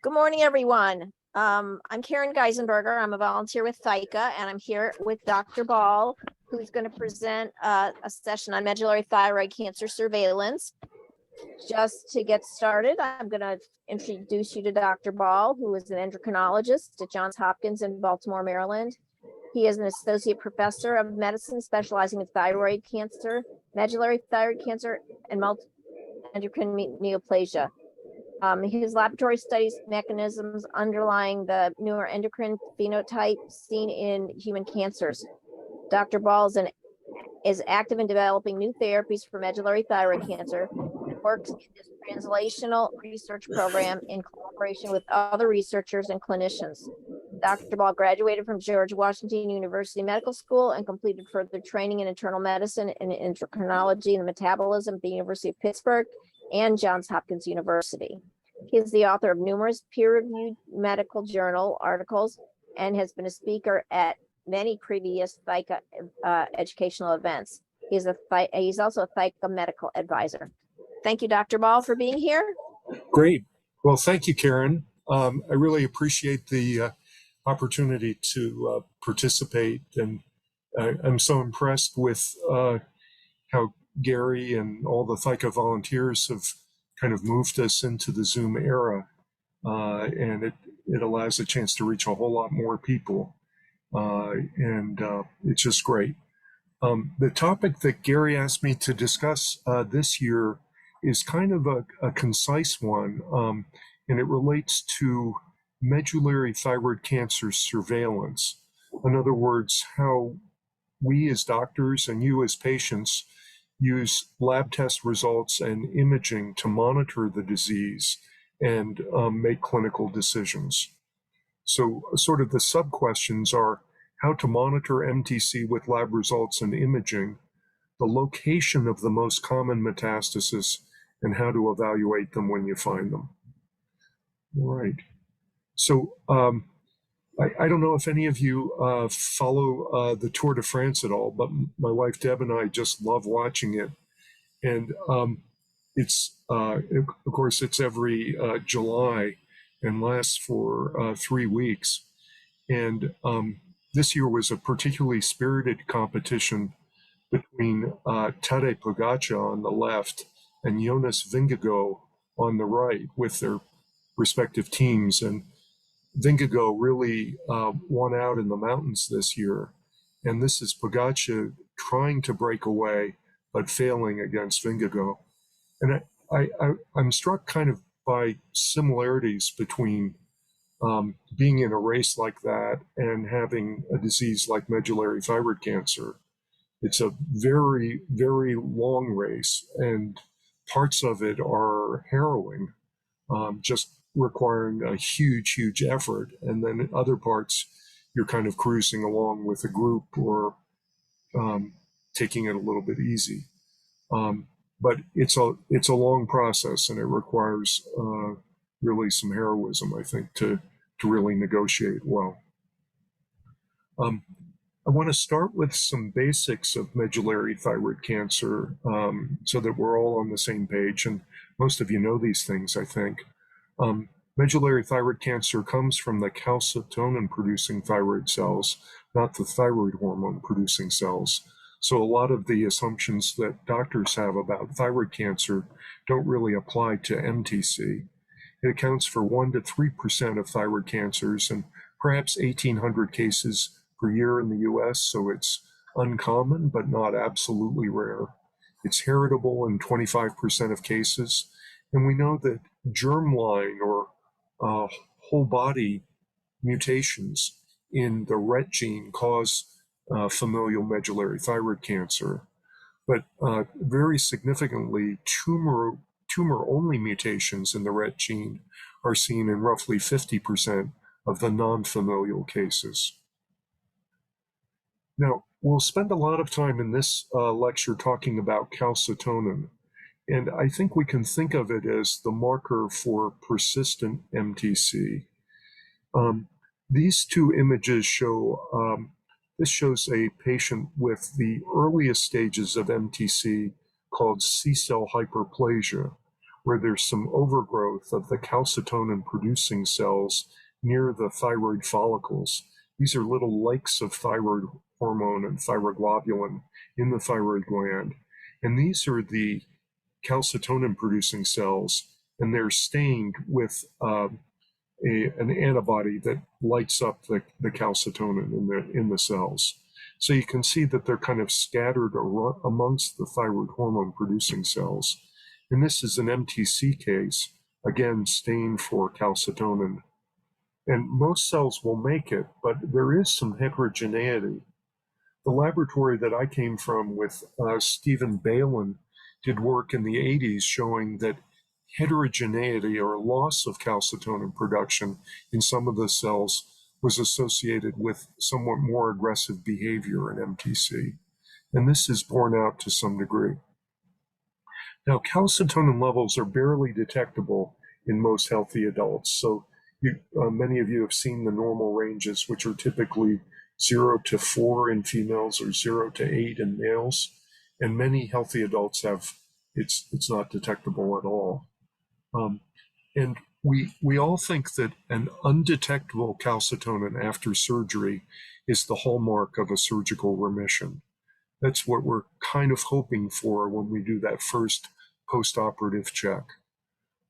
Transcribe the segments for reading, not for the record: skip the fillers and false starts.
Good morning, everyone. I'm Karen Geisenberger. I'm a volunteer with ThyCa, and I'm here with Dr. Ball, who's going to present a session on medullary thyroid cancer surveillance. Just to get started, I'm going to introduce you to Dr. Ball, who is an endocrinologist at Johns Hopkins in Baltimore, Maryland. He is an associate professor of medicine specializing in thyroid cancer, medullary thyroid cancer, and endocrine neoplasia. His laboratory studies mechanisms underlying the neuroendocrine phenotype seen in human cancers. Dr. Ball is active in developing new therapies for medullary thyroid cancer and works in this translational research program in collaboration with other researchers and clinicians. Dr. Ball graduated from George Washington University Medical School and completed further training in internal medicine and endocrinology and metabolism at the University of Pittsburgh and Johns Hopkins University. He is the author of numerous peer-reviewed medical journal articles and has been a speaker at many previous ThyCa educational events. He's also a ThyCa medical advisor. Thank you, Dr. Ball, for being here. Great. Well, thank you, Karen. I really appreciate the opportunity to participate, and I'm so impressed with how Gary and all the ThyCa volunteers have kind of moved us into the Zoom era, and it allows a chance to reach a whole lot more people, and it's just great. The topic that Gary asked me to discuss this year is kind of a concise one, and it relates to medullary thyroid cancer surveillance. In other words, how we as doctors and you as patients use lab test results and imaging to monitor the disease and make clinical decisions. So sort of the sub-questions are how to monitor MTC with lab results and imaging, the location of the most common metastases, and how to evaluate them when you find them. All right. So I don't know if any of you follow the Tour de France at all, but my wife Deb and I just love watching it. And it's, of course, it's every July and lasts for 3 weeks. And this year was a particularly spirited competition between Tadej Pogačar on the left and Jonas Vingegaard on the right with their respective teams. And Vingegaard really won out in the mountains this year. And this is Pogačar trying to break away, but failing against Vingegaard. And I'm struck kind of by similarities between being in a race like that and having a disease like medullary thyroid cancer. It's a very, very long race, and parts of it are harrowing, just requiring a huge, huge effort. And then in other parts, you're kind of cruising along with a group or taking it a little bit easy. But it's a long process, and it requires really some heroism, I think, to really negotiate well. I want to start with some basics of medullary thyroid cancer so that we're all on the same page, and most of you know these things, I think. Medullary thyroid cancer comes from the calcitonin-producing thyroid cells, not the thyroid hormone-producing cells. So a lot of the assumptions that doctors have about thyroid cancer don't really apply to MTC. It accounts for 1 to 3% of thyroid cancers and perhaps 1,800 cases per year in the US, so it's uncommon but not absolutely rare. It's heritable in 25% of cases, and we know that germline or whole body mutations in the RET gene cause familial medullary thyroid cancer. But very significantly, tumor-only mutations in the RET gene are seen in roughly 50% of the non-familial cases. Now, we'll spend a lot of time in this lecture talking about calcitonin, and I think we can think of it as the marker for persistent MTC. These two images show, this shows a patient with the earliest stages of MTC called C-cell hyperplasia, where there's some overgrowth of the calcitonin producing cells near the thyroid follicles. These are little lakes of thyroid hormone and thyroglobulin in the thyroid gland. And these are the calcitonin producing cells, and they're stained with an antibody that lights up the calcitonin in the cells. So you can see that they're kind of scattered amongst the thyroid hormone producing cells. And this is an MTC case, again, stained for calcitonin. And most cells will make it, but there is some heterogeneity. The laboratory that I came from with Stephen Balin did work in the 80s showing that heterogeneity or loss of calcitonin production in some of the cells was associated with somewhat more aggressive behavior in MTC. And this is borne out to some degree. Now, calcitonin levels are barely detectable in most healthy adults. So many of you have seen the normal ranges, which are typically 0 to 4 in females or 0 to 8 in males. And many healthy adults have, it's not detectable at all. And we all think that an undetectable calcitonin after surgery is the hallmark of a surgical remission. That's what we're kind of hoping for when we do that first postoperative check.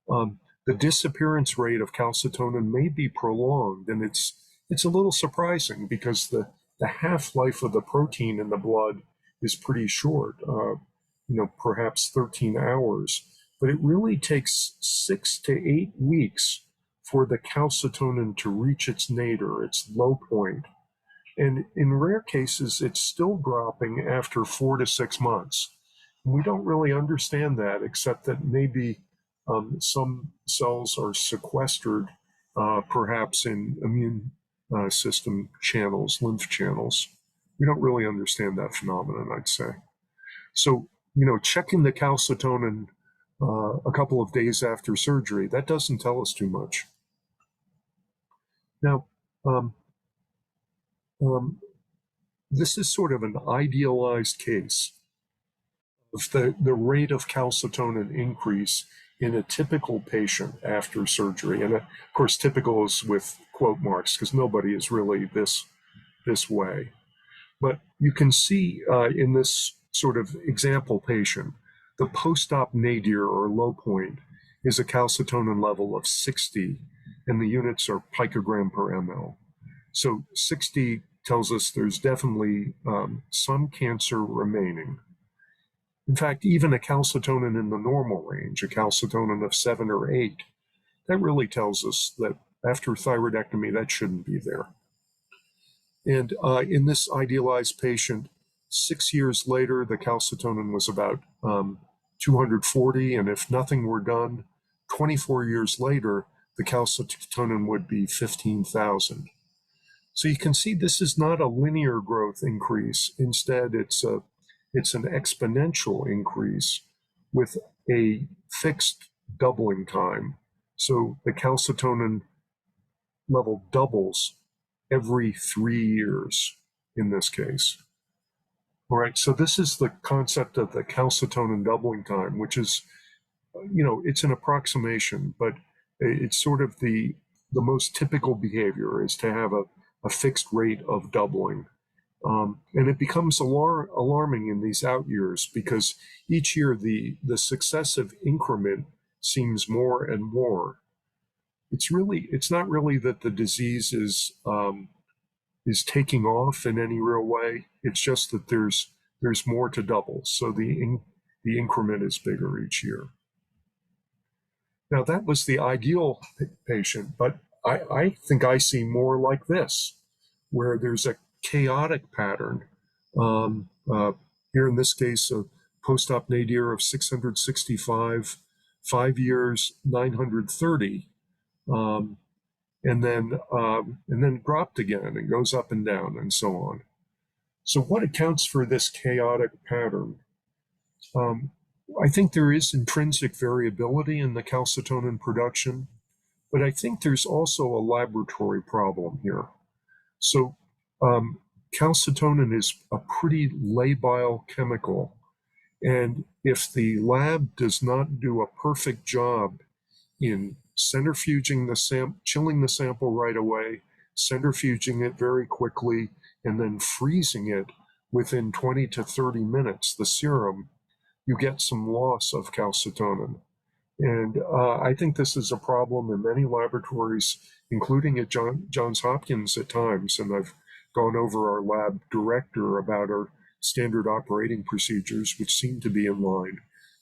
The disappearance rate of calcitonin may be prolonged, and it's a little surprising because the half-life of the protein in the blood is pretty short, perhaps 13 hours. But it really takes 6 to 8 weeks for the calcitonin to reach its nadir, its low point. And in rare cases, it's still dropping after 4 to 6 months. We don't really understand that, except that maybe some cells are sequestered, perhaps in immune system channels, lymph channels. We don't really understand that phenomenon, I'd say. So, checking the calcitonin a couple of days after surgery, that doesn't tell us too much. Now, this is sort of an idealized case of the rate of calcitonin increase in a typical patient after surgery. And of course, typical is with quote marks because nobody is really this way. But you can see in this sort of example patient, the post-op nadir or low point is a calcitonin level of 60, and the units are picogram per ml. So 60 tells us there's definitely some cancer remaining. In fact, even a calcitonin in the normal range, a calcitonin of 7 or 8, that really tells us that after thyroidectomy, that shouldn't be there. And in this idealized patient, 6 years later, the calcitonin was about 240, and if nothing were done, 24 years later, the calcitonin would be 15,000. So you can see this is not a linear growth increase. Instead, it's an exponential increase with a fixed doubling time. So the calcitonin level doubles every 3 years in this case. All right, so this is the concept of the calcitonin doubling time, which is, it's an approximation, but it's sort of the most typical behavior is to have a fixed rate of doubling. And it becomes alarming in these out years because each year the successive increment seems more and more. It's not really that the disease is taking off in any real way. It's just that there's more to double. So the increment is bigger each year. Now that was the ideal patient, but I think I see more like this, where there's a chaotic pattern. Here in this case, a post-op nadir of 665, 5 years, 930. And then dropped again and goes up and down and so on. So what accounts for this chaotic pattern? I think there is intrinsic variability in the calcitonin production, but I think there's also a laboratory problem here. So calcitonin is a pretty labile chemical, And if the lab does not do a perfect job in centrifuging chilling the sample right away, centrifuging it very quickly, and then freezing it within 20 to 30 minutes, the serum, you get some loss of calcitonin. And I think this is a problem in many laboratories, including at Johns Hopkins at times. And I've gone over our lab director about our standard operating procedures, which seem to be in line.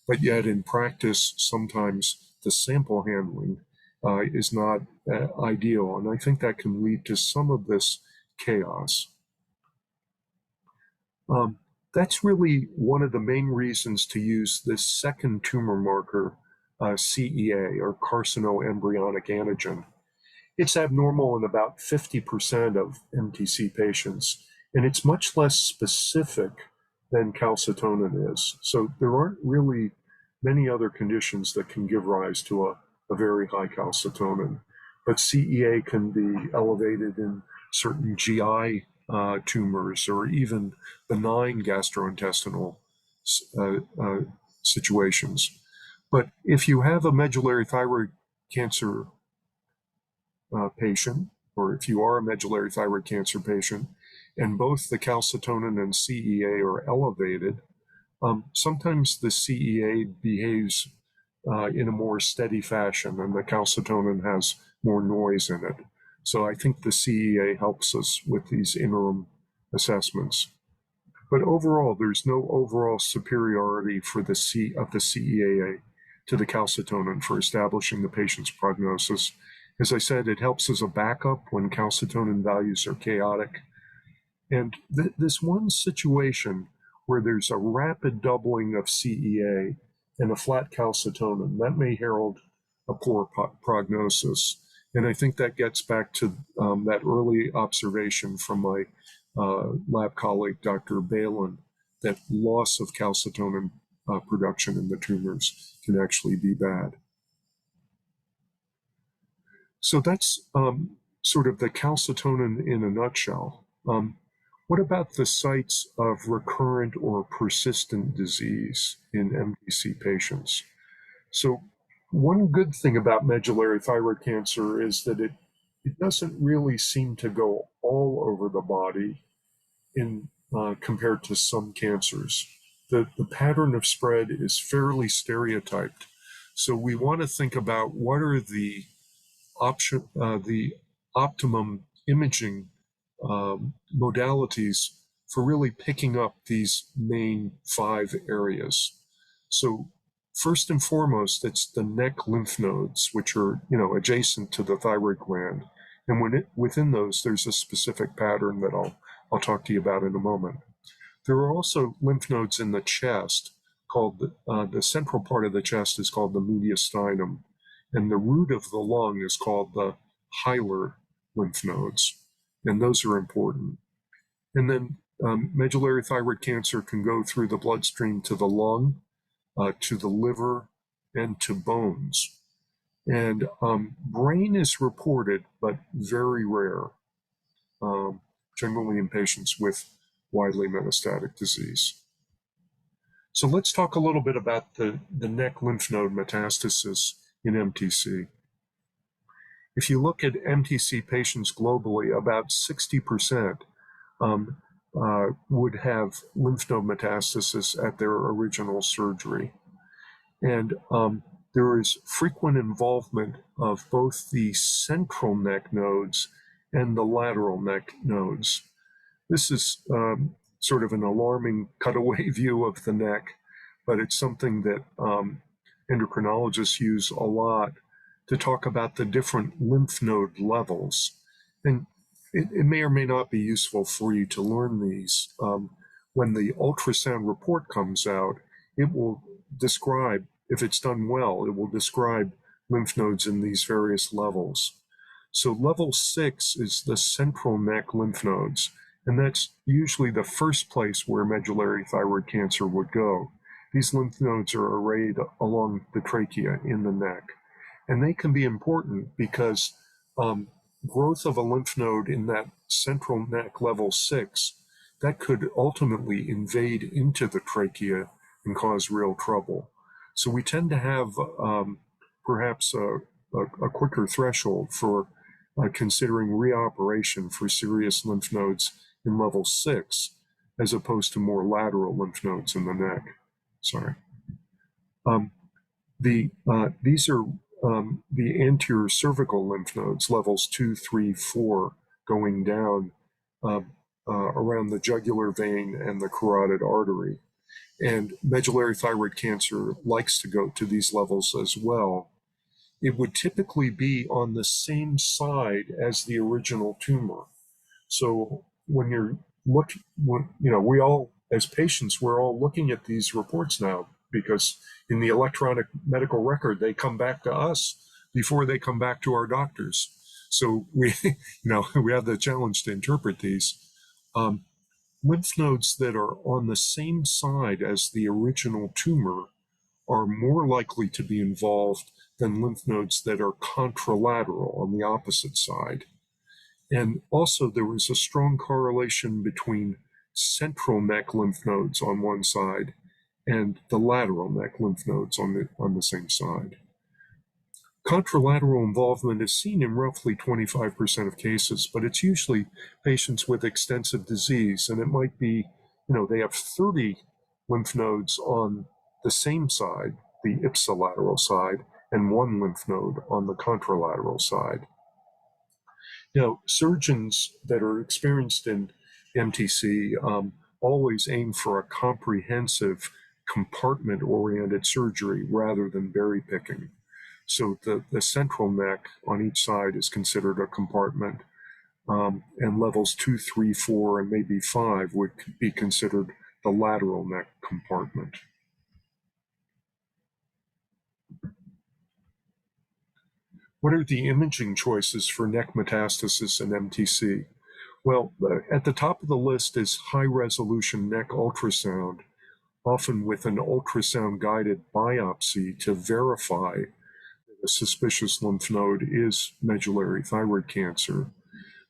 But yet in practice, sometimes the sample handling is not ideal. And I think that can lead to some of this chaos. That's really one of the main reasons to use this second tumor marker, CEA, or carcinoembryonic antigen. It's abnormal in about 50% of MTC patients, and it's much less specific than calcitonin is. So there aren't really many other conditions that can give rise to a very high calcitonin. But CEA can be elevated in certain GI tumors or even benign gastrointestinal situations. But if you have a medullary thyroid cancer patient, or if you are a medullary thyroid cancer patient, and both the calcitonin and CEA are elevated, sometimes the CEA behaves in a more steady fashion, and the calcitonin has more noise in it. So I think the CEA helps us with these interim assessments. But overall, there's no overall superiority for the CEA to the calcitonin for establishing the patient's prognosis. As I said, it helps as a backup when calcitonin values are chaotic. And this one situation where there's a rapid doubling of CEA and a flat calcitonin, that may herald a poor prognosis. And I think that gets back to that early observation from my lab colleague, Dr. Balin, that loss of calcitonin production in the tumors can actually be bad. So that's sort of the calcitonin in a nutshell. What about the sites of recurrent or persistent disease in MTC patients? So one good thing about medullary thyroid cancer is that it doesn't really seem to go all over the body in compared to some cancers. The pattern of spread is fairly stereotyped. So we want to think about what are the optimum imaging modalities for really picking up these main 5 areas. So first and foremost, it's the neck lymph nodes, which are adjacent to the thyroid gland, and within those, there's a specific pattern that I'll talk to you about in a moment. There are also lymph nodes in the chest called the central part of the chest is called the mediastinum, and the root of the lung is called the hilar lymph nodes, and those are important. And then medullary thyroid cancer can go through the bloodstream to the lung, to the liver, and to bones. And brain is reported, but very rare, generally in patients with widely metastatic disease. So let's talk a little bit about the neck lymph node metastasis in MTC. If you look at MTC patients globally, about 60% would have lymph node metastasis at their original surgery. And there is frequent involvement of both the central neck nodes and the lateral neck nodes. This is sort of an alarming cutaway view of the neck, but it's something that endocrinologists use a lot to talk about the different lymph node levels. And it may or may not be useful for you to learn these. When the ultrasound report comes out, it will describe, if it's done well, it will describe lymph nodes in these various levels. So level 6 is the central neck lymph nodes, and that's usually the first place where medullary thyroid cancer would go. These lymph nodes are arrayed along the trachea in the neck, and they can be important because growth of a lymph node in that central neck level 6, that could ultimately invade into the trachea, and cause real trouble. So we tend to have perhaps a quicker threshold for considering reoperation for serious lymph nodes in level 6, as opposed to more lateral lymph nodes in the neck. Sorry. These are the anterior cervical lymph nodes, levels 2, 3, 4, going down around the jugular vein and the carotid artery. And medullary thyroid cancer likes to go to these levels as well. It would typically be on the same side as the original tumor. So when you're looking, we all, as patients, we're all looking at these reports now, because in the electronic medical record, they come back to us before they come back to our doctors. So we, we have the challenge to interpret these. Lymph nodes that are on the same side as the original tumor are more likely to be involved than lymph nodes that are contralateral on the opposite side. And also, there was a strong correlation between central neck lymph nodes on one side and the lateral neck lymph nodes on the same side. Contralateral involvement is seen in roughly 25% of cases, but it's usually patients with extensive disease, and it might be, they have 30 lymph nodes on the same side, the ipsilateral side, and 1 lymph node on the contralateral side. Surgeons that are experienced in MTC always aim for a comprehensive compartment-oriented surgery rather than berry picking. So the central neck on each side is considered a compartment, and levels 2, 3, 4, and maybe 5 would be considered the lateral neck compartment. What are the imaging choices for neck metastasis and MTC? Well, at the top of the list is high-resolution neck ultrasound, often with an ultrasound-guided biopsy to verify a suspicious lymph node is medullary thyroid cancer.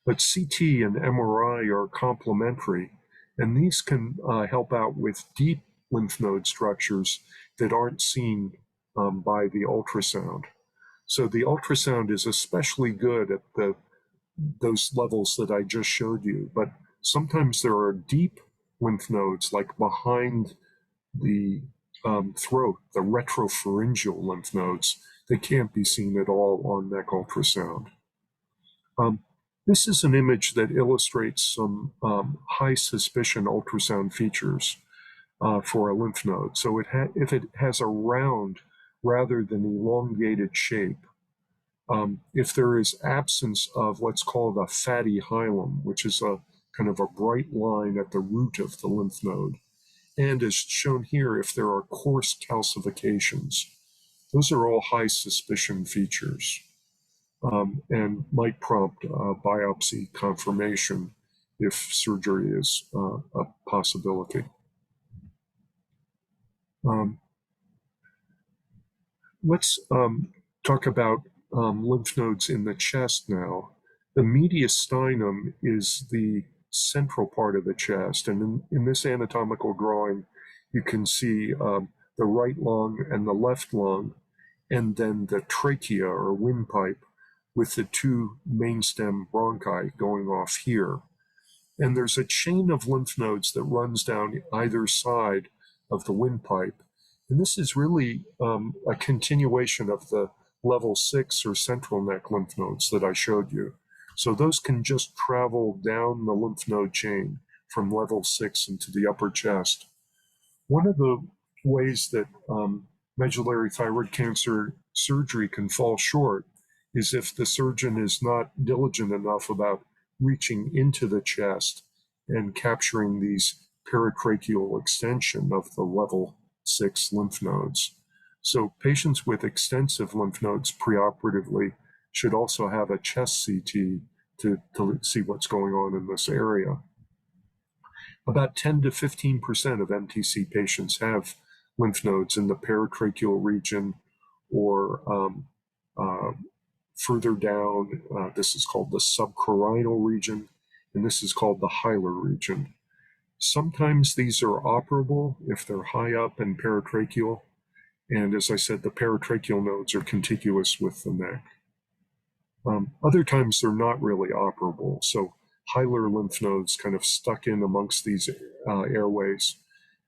But CT and MRI are complementary, and these can help out with deep lymph node structures that aren't seen by the ultrasound. So the ultrasound is especially good at those levels that I just showed you, but sometimes there are deep lymph nodes, like behind the throat, the retropharyngeal lymph nodes, that can't be seen at all on neck ultrasound. This is an image that illustrates some high suspicion ultrasound features for a lymph node. So if it has a round rather than elongated shape, if there is absence of what's called a fatty hilum, which is a kind of a bright line at the root of the lymph node, and as shown here, if there are coarse calcifications, those are all high suspicion features, and might prompt biopsy confirmation if surgery is a possibility. Let's talk about lymph nodes in the chest now. The mediastinum is the central part of the chest, and in this anatomical drawing, you can see the right lung and the left lung, and then the trachea or windpipe with the 2 mainstem bronchi going off here. And there's a chain of lymph nodes that runs down either side of the windpipe. And this is really a continuation of the level 6 or central neck lymph nodes that I showed you. So those can just travel down the lymph node chain from level 6 into the upper chest. One of the ways that medullary thyroid cancer surgery can fall short is if the surgeon is not diligent enough about reaching into the chest and capturing these paratracheal extension of the level 6 lymph nodes. So patients with extensive lymph nodes preoperatively should also have a chest CT to see what's going on in this area. About 10 to 15% of MTC patients have lymph nodes in the paratracheal region or further down. This is called the subcarinal region, and this is called the hilar region. Sometimes these are operable if they're high up and paratracheal. And as I said, the paratracheal nodes are contiguous with the neck. Other times they're not really operable. So hilar lymph nodes kind of stuck in amongst these airways,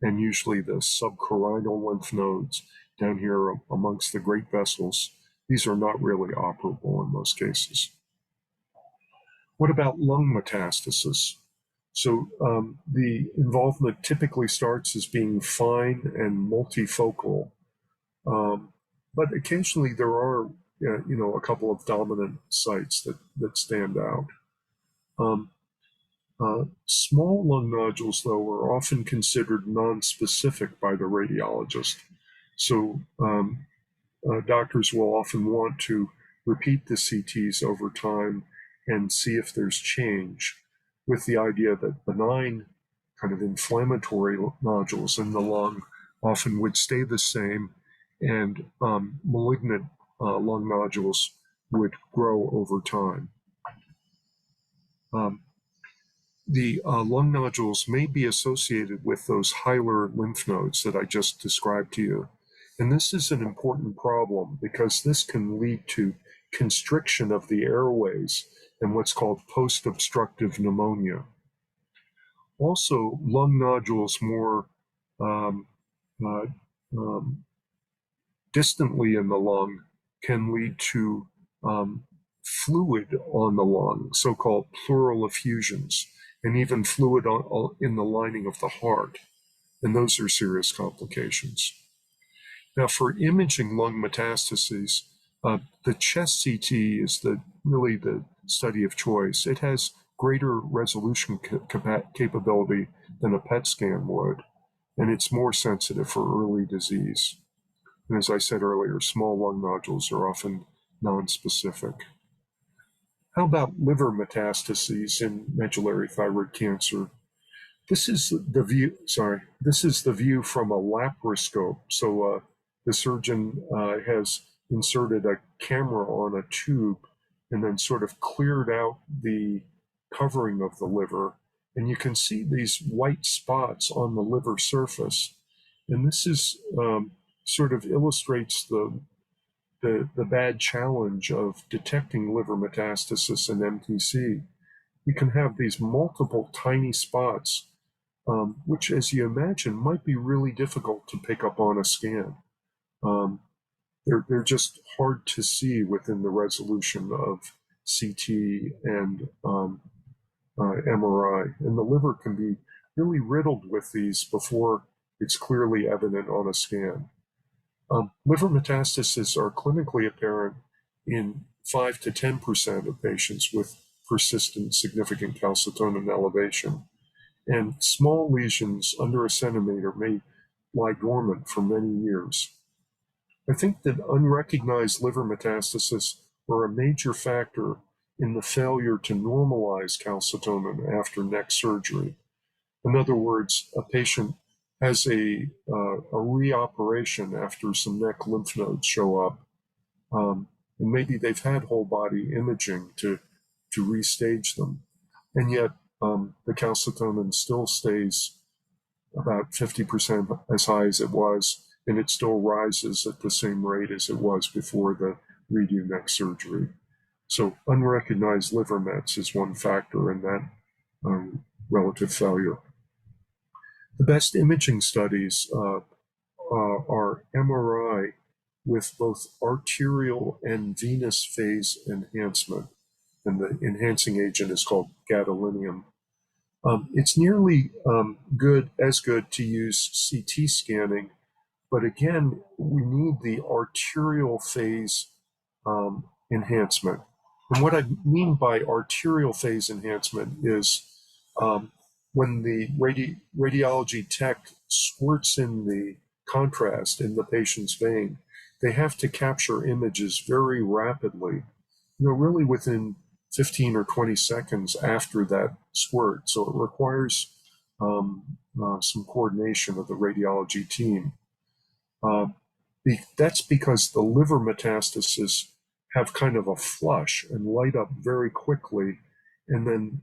and usually the subcarinal lymph nodes down here amongst the great vessels. These are not really operable in most cases. What about lung metastasis? So the involvement typically starts as being fine and multifocal, but occasionally there are, a couple of dominant sites that stand out. Small lung nodules, though, are often considered nonspecific by the radiologist. So doctors will often want to repeat the CTs over time and see if there's change, with the idea that benign kind of inflammatory nodules in the lung often would stay the same, and malignant lung nodules would grow over time. The lung nodules may be associated with those hilar lymph nodes that I just described to you. And this is an important problem because this can lead to constriction of the airways and what's called post-obstructive pneumonia. Also, lung nodules more distantly in the lung can lead to fluid on the lung, so-called pleural effusions, and even fluid in the lining of the heart. And those are serious complications. Now, for imaging lung metastases, the chest CT is really the study of choice. It has greater resolution capability than a PET scan would, and it's more sensitive for early disease. And as I said earlier, small lung nodules are often nonspecific. How about liver metastases in medullary thyroid cancer? This is the view. This is the view from a laparoscope. So the surgeon has inserted a camera on a tube and then sort of cleared out the covering of the liver, and you can see these white spots on the liver surface. And this is sort of illustrates the bad challenge of detecting liver metastasis in MTC. You can have these multiple tiny spots, which, as you imagine, might be really difficult to pick up on a scan. They're just hard to see within the resolution of CT and MRI. And the liver can be really riddled with these before it's clearly evident on a scan. Liver metastases are clinically apparent in 5 to 10% of patients with persistent significant calcitonin elevation. And small lesions under a centimeter may lie dormant for many years. I think that unrecognized liver metastases are a major factor in the failure to normalize calcitonin after neck surgery. In other words, a patient has a reoperation after some neck lymph nodes show up, and maybe they've had whole body imaging to restage them, and yet the calcitonin still stays about 50% as high as it was, and it still rises at the same rate as it was before the redo neck surgery. So unrecognized liver mets is one factor in that relative failure. The best imaging studies are MRI with both arterial and venous phase enhancement, and the enhancing agent is called gadolinium. It's nearly as good to use CT scanning, but again, we need the arterial phase enhancement. And what I mean by arterial phase enhancement is when the radiology tech squirts in the contrast in the patient's vein, they have to capture images very rapidly, really within 15 or 20 seconds after that squirt. So it requires some coordination of the radiology team. That's because the liver metastases have kind of a flush and light up very quickly, and then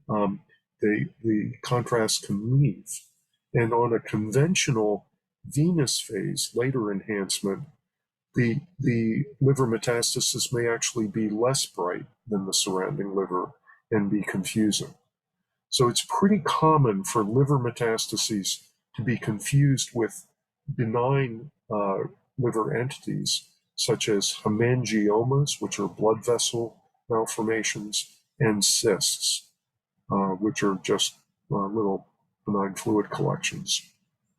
the contrast can leave. And on a conventional venous phase, later enhancement, the liver metastasis may actually be less bright than the surrounding liver and be confusing. So it's pretty common for liver metastases to be confused with benign liver entities, such as hemangiomas, which are blood vessel malformations, and cysts, which are just little benign fluid collections.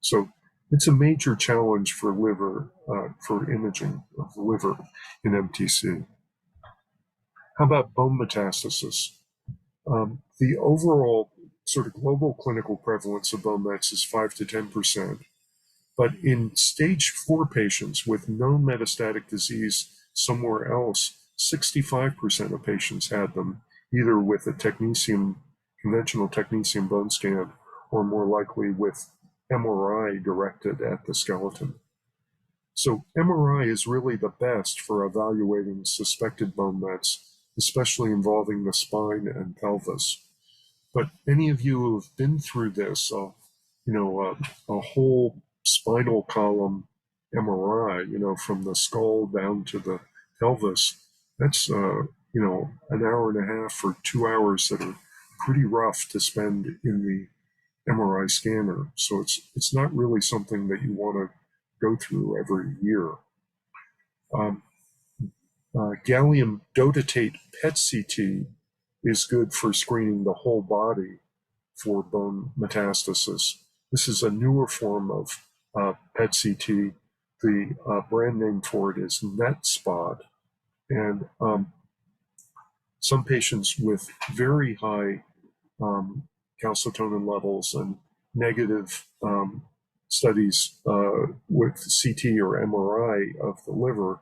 So it's a major challenge for liver, for imaging of the liver in MTC. How about bone metastasis? The overall sort of global clinical prevalence of bone mets is 5 to 10%. But in stage 4 patients with known metastatic disease somewhere else, 65% of patients had them, either with a conventional technetium bone scan, or more likely with MRI directed at the skeleton. So MRI is really the best for evaluating suspected bone mets, especially involving the spine and pelvis. But any of you who have been through this, a whole spinal column MRI, from the skull down to the pelvis, that's, an hour and a half or 2 hours that are pretty rough to spend in the MRI scanner. So it's not really something that you want to go through every year. Gallium dotatate PET CT is good for screening the whole body for bone metastasis. This is a newer form of PET CT. The brand name for it is NetSpot. And some patients with very high calcitonin levels and negative studies with CT or MRI of the liver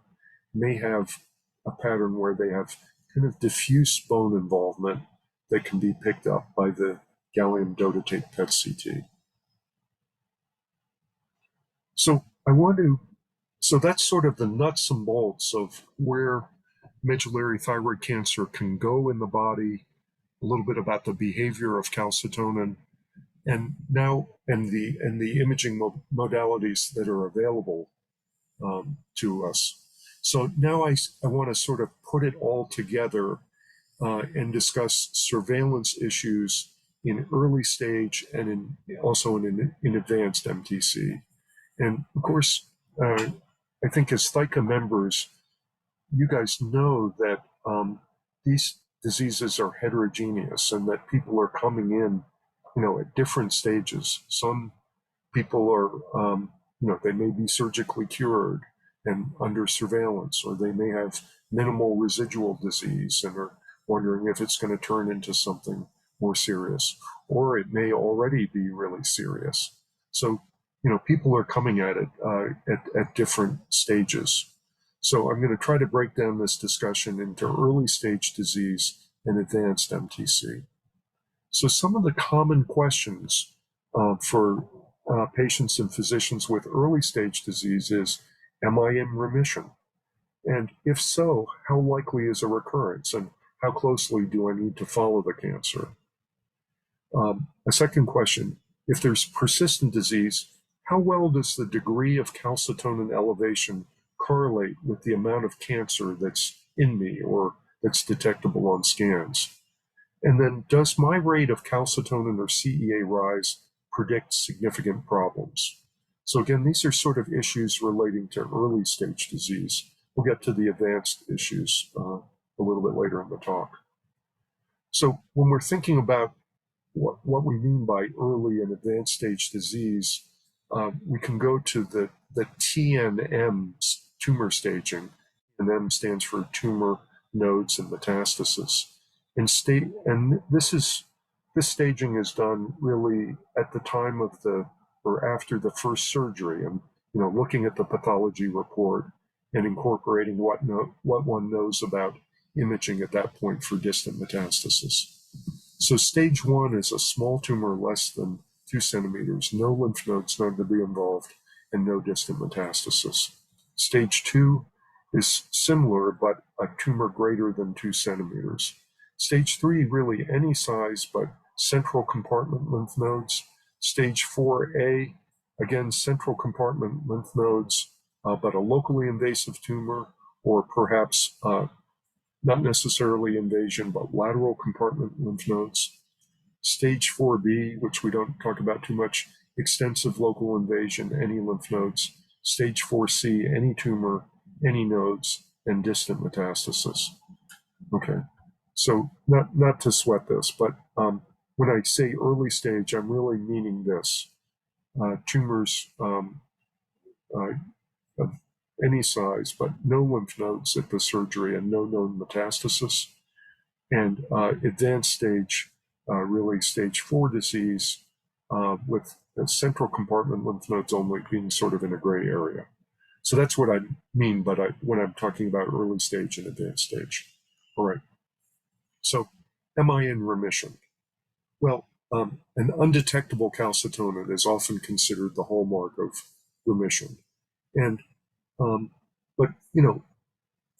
may have a pattern where they have kind of diffuse bone involvement that can be picked up by the gallium dotatate PET CT. So that's sort of the nuts and bolts of where medullary thyroid cancer can go in the body, a little bit about the behavior of calcitonin, and the imaging modalities that are available to us. So now I want to sort of put it all together and discuss surveillance issues in early stage and also in advanced MTC. And of course, I think as ThyCa members, you guys know that these diseases are heterogeneous and that people are coming in, at different stages. Some people are, they may be surgically cured and under surveillance, or they may have minimal residual disease and are wondering if it's going to turn into something more serious, or it may already be really serious. So, people are coming at it at different stages. So I'm going to try to break down this discussion into early stage disease and advanced MTC. So some of the common questions for patients and physicians with early stage disease is, am I in remission? And if so, how likely is a recurrence? And how closely do I need to follow the cancer? A second question, if there's persistent disease, how well does the degree of calcitonin elevation correlate with the amount of cancer that's in me or that's detectable on scans? And then, does my rate of calcitonin or CEA rise predict significant problems? So again, these are sort of issues relating to early stage disease. We'll get to the advanced issues a little bit later in the talk. So when we're thinking about what we mean by early and advanced stage disease, we can go to the TNM tumor staging, and M stands for tumor, nodes, and metastasis. And this staging is done really at the time of or after the first surgery, and looking at the pathology report and incorporating what one knows about imaging at that point for distant metastasis. So stage 1 is a small tumor less than 2 centimeters, no lymph nodes known to be involved, and no distant metastasis. Stage 2 is similar, but a tumor greater than 2 centimeters. Stage 3, really any size, but central compartment lymph nodes, Stage 4A, again, central compartment lymph nodes, but a locally invasive tumor, or perhaps not necessarily invasion, but lateral compartment lymph nodes. Stage 4B, which we don't talk about too much, extensive local invasion, any lymph nodes. Stage 4C, any tumor, any nodes, and distant metastasis. Okay, so not to sweat this, but when I say early stage, I'm really meaning this. Tumors of any size, but no lymph nodes at the surgery and no known metastasis. And advanced stage, really stage 4 disease, with the central compartment lymph nodes only being sort of in a gray area. So that's what I mean when I'm talking about early stage and advanced stage. All right. So am I in remission? Well, an undetectable calcitonin is often considered the hallmark of remission. And, but,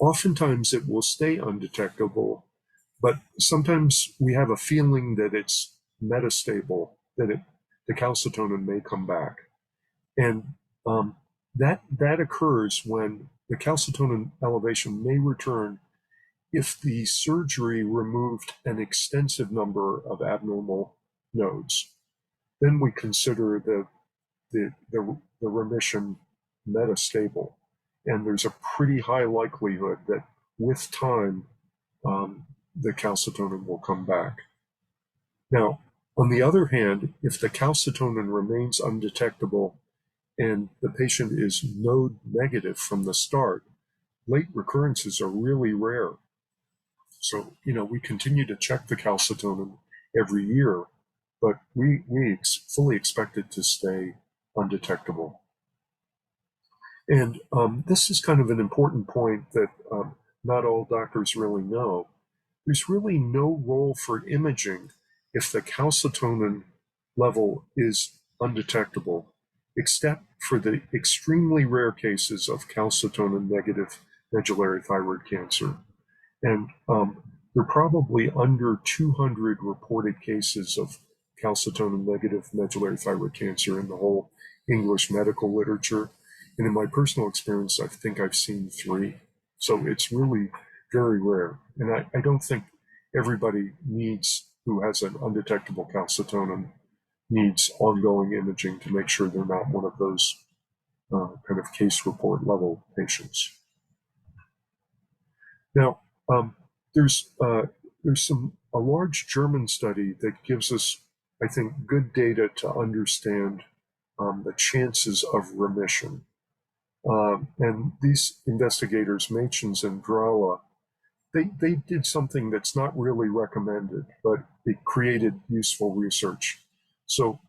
oftentimes it will stay undetectable, but sometimes we have a feeling that it's metastable, that the calcitonin may come back. And that occurs when the calcitonin elevation may return if the surgery removed an extensive number of abnormal nodes. Then we consider the remission metastable. And there's a pretty high likelihood that with time, the calcitonin will come back. Now, on the other hand, if the calcitonin remains undetectable and the patient is node negative from the start, late recurrences are really rare. So, we continue to check the calcitonin every year, but we fully expect it to stay undetectable. And this is kind of an important point that not all doctors really know. There's really no role for imaging if the calcitonin level is undetectable, except for the extremely rare cases of calcitonin negative medullary thyroid cancer. And there are probably under 200 reported cases of calcitonin negative medullary thyroid cancer in the whole English medical literature. And in my personal experience, I think I've seen 3. So it's really very rare. And I don't think everybody who has an undetectable calcitonin needs ongoing imaging to make sure they're not one of those kind of case report level patients. Now, there's a large German study that gives us, I think, good data to understand the chances of remission. And these investigators, Machens and Drala, they did something that's not really recommended, but it created useful research. So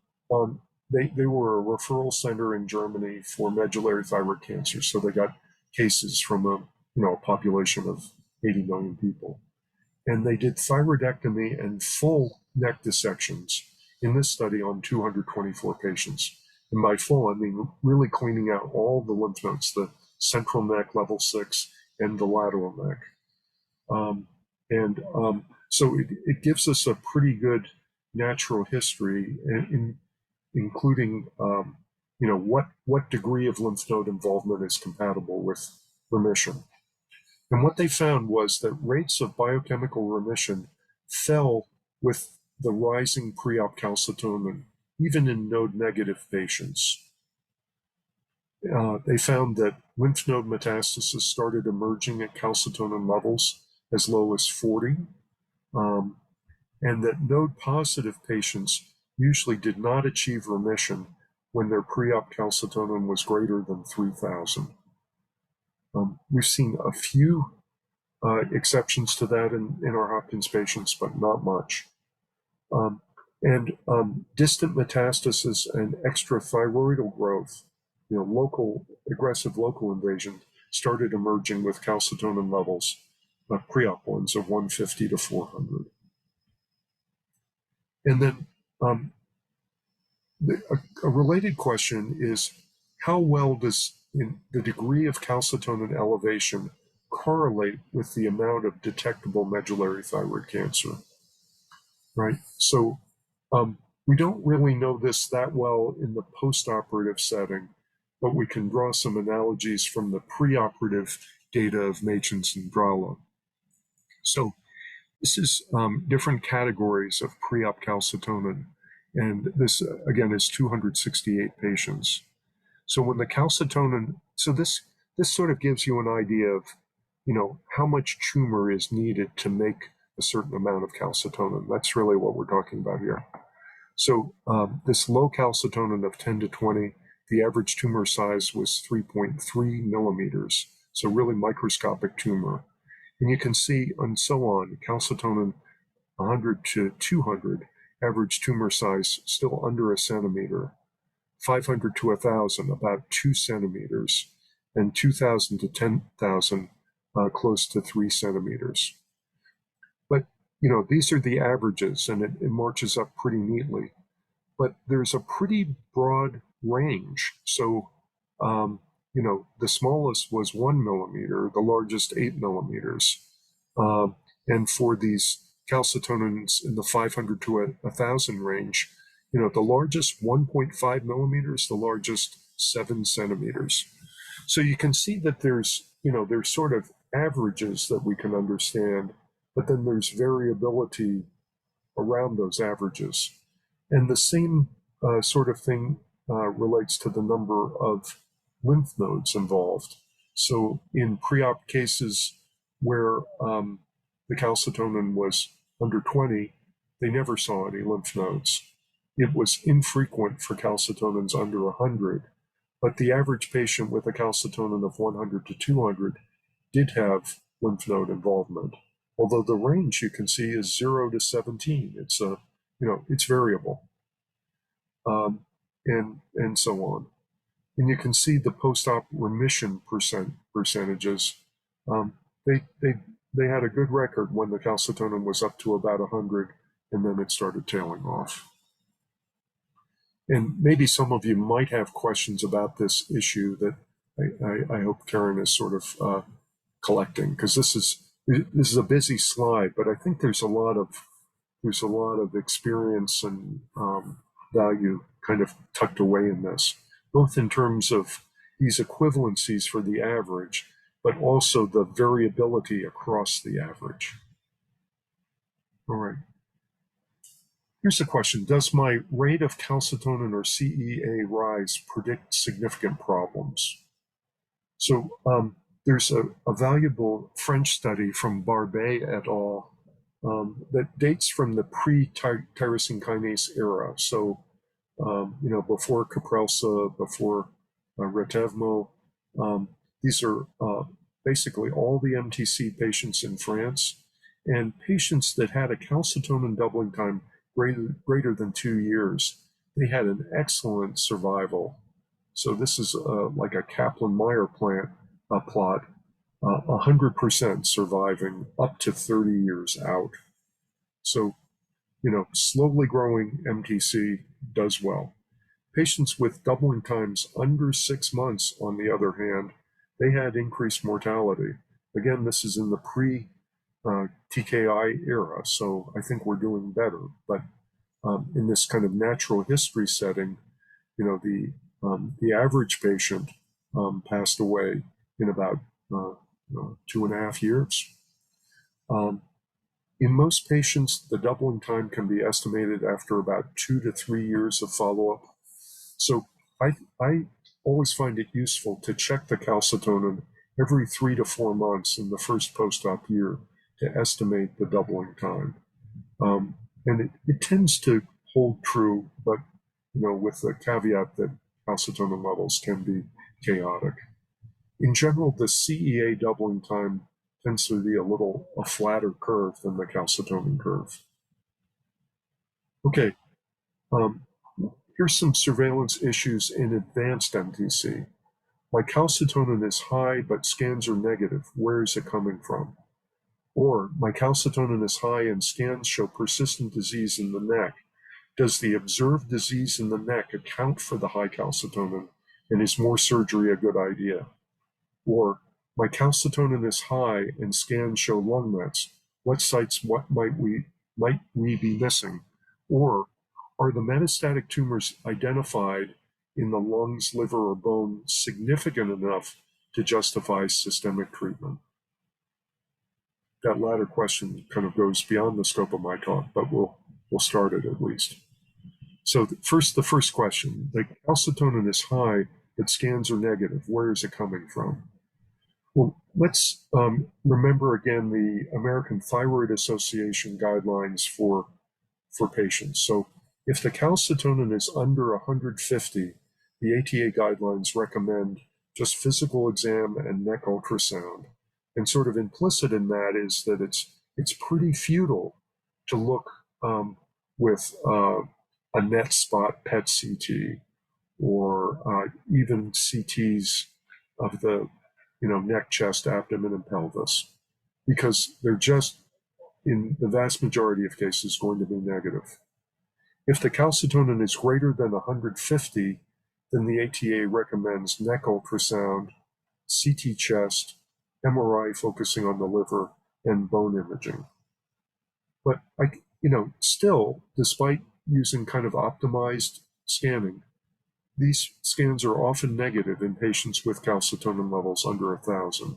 they were a referral center in Germany for medullary thyroid cancer. So they got cases from a population of 80 million people. And they did thyroidectomy and full neck dissections in this study on 224 patients. And by full, I mean really cleaning out all the lymph nodes, the central neck, level 6, and the lateral neck. So it gives us a pretty good natural history, including what degree of lymph node involvement is compatible with remission. And what they found was that rates of biochemical remission fell with the rising pre-op calcitonin, even in node-negative patients. They found that lymph node metastasis started emerging at calcitonin levels as low as 40, and that node-positive patients usually did not achieve remission when their pre-op calcitonin was greater than 3,000. We've seen a few exceptions to that in our Hopkins patients, but not much. Distant metastasis and extrathyroidal growth, aggressive local invasion, started emerging with calcitonin levels, pre-op ones of 150 to 400. And then a related question is, how well does the degree of calcitonin elevation correlate with the amount of detectable medullary thyroid cancer, right? So We don't really know this that well in the postoperative setting, but we can draw some analogies from the preoperative data of Machen and Drala. So this is different categories of pre-op calcitonin, and this again is 268 patients. So when the calcitonin, so this sort of gives you an idea of, how much tumor is needed to make a certain amount of calcitonin. That's really what we're talking about here. So this low calcitonin of 10 to 20, the average tumor size was 3.3 millimeters, so really microscopic tumor. And you can see, and so on, calcitonin 100 to 200, average tumor size still under a centimeter, 500 to 1,000, about 2 centimeters, and 2,000 to 10,000, close to 3 centimeters. But, these are the averages, and it marches up pretty neatly. But there's a pretty broad range. So, the smallest was 1 millimeter, the largest 8 millimeters. And for these calcitonins in the 500 to 1,000 range, the largest 1.5 millimeters, the largest 7 centimeters. So you can see that there's sort of averages that we can understand, but then there's variability around those averages. And the same sort of thing relates to the number of lymph nodes involved. So in pre-op cases where the calcitonin was under 20, they never saw any lymph nodes. It was infrequent for calcitonins under 100, but the average patient with a calcitonin of 100 to 200 did have lymph node involvement. Although the range you can see is 0 to 17. It's it's variable, and so on. And you can see the post-op remission percentages. They had a good record when the calcitonin was up to about 100, and then it started tailing off. And maybe some of you might have questions about this issue that I hope Karen is sort of collecting, because this is a busy slide, but I think there's a lot of experience and value kind of tucked away in this, both in terms of these equivalencies for the average, but also the variability across the average. All right. Here's a question. Does my rate of calcitonin or CEA rise predict significant problems? So there's a valuable French study from Barbet et al. That dates from the pre-tyrosine kinase era. So, before Caprelsa, before Retevmo. These are basically all the MTC patients in France, and patients that had a calcitonin doubling time greater than 2 years. They had an excellent survival. So this is like a Kaplan-Meier plot, 100% surviving up to 30 years out. So, slowly growing MTC does well. Patients with doubling times under 6 months, on the other hand, they had increased mortality. Again, this is in the pre-TKI era, so I think we're doing better. But in this kind of natural history setting, the average patient passed away in about 2.5 years. In most patients, the doubling time can be estimated after about 2 to 3 years of follow-up. So I always find it useful to check the calcitonin every 3 to 4 months in the first post-op year to estimate the doubling time. And it tends to hold true, but with the caveat that calcitonin levels can be chaotic. In general, the CEA doubling time tends to be a flatter curve than the calcitonin curve. Okay, here's some surveillance issues in advanced MTC. My calcitonin is high, but scans are negative. Where is it coming from? Or my calcitonin is high and scans show persistent disease in the neck. Does the observed disease in the neck account for the high calcitonin, and is more surgery a good idea? Or my calcitonin is high and scans show lung mets. What sites might we be missing? Or are the metastatic tumors identified in the lungs, liver, or bone significant enough to justify systemic treatment? That latter question kind of goes beyond the scope of my talk, but we'll start it at least. So the first question, the calcitonin is high, but scans are negative. Where is it coming from? Well, let's remember again the American Thyroid Association guidelines for patients. So if the calcitonin is under 150, the ATA guidelines recommend just physical exam and neck ultrasound. And sort of implicit in that is that it's pretty futile to look with a net spot PET CT or even CTs of the neck, chest, abdomen, and pelvis, because they're just, in the vast majority of cases, going to be negative. If the calcitonin is greater than 150, then the ATA recommends neck ultrasound, CT chest, MRI focusing on the liver, and bone imaging. But still, despite using kind of optimized scanning, these scans are often negative in patients with calcitonin levels under 1,000.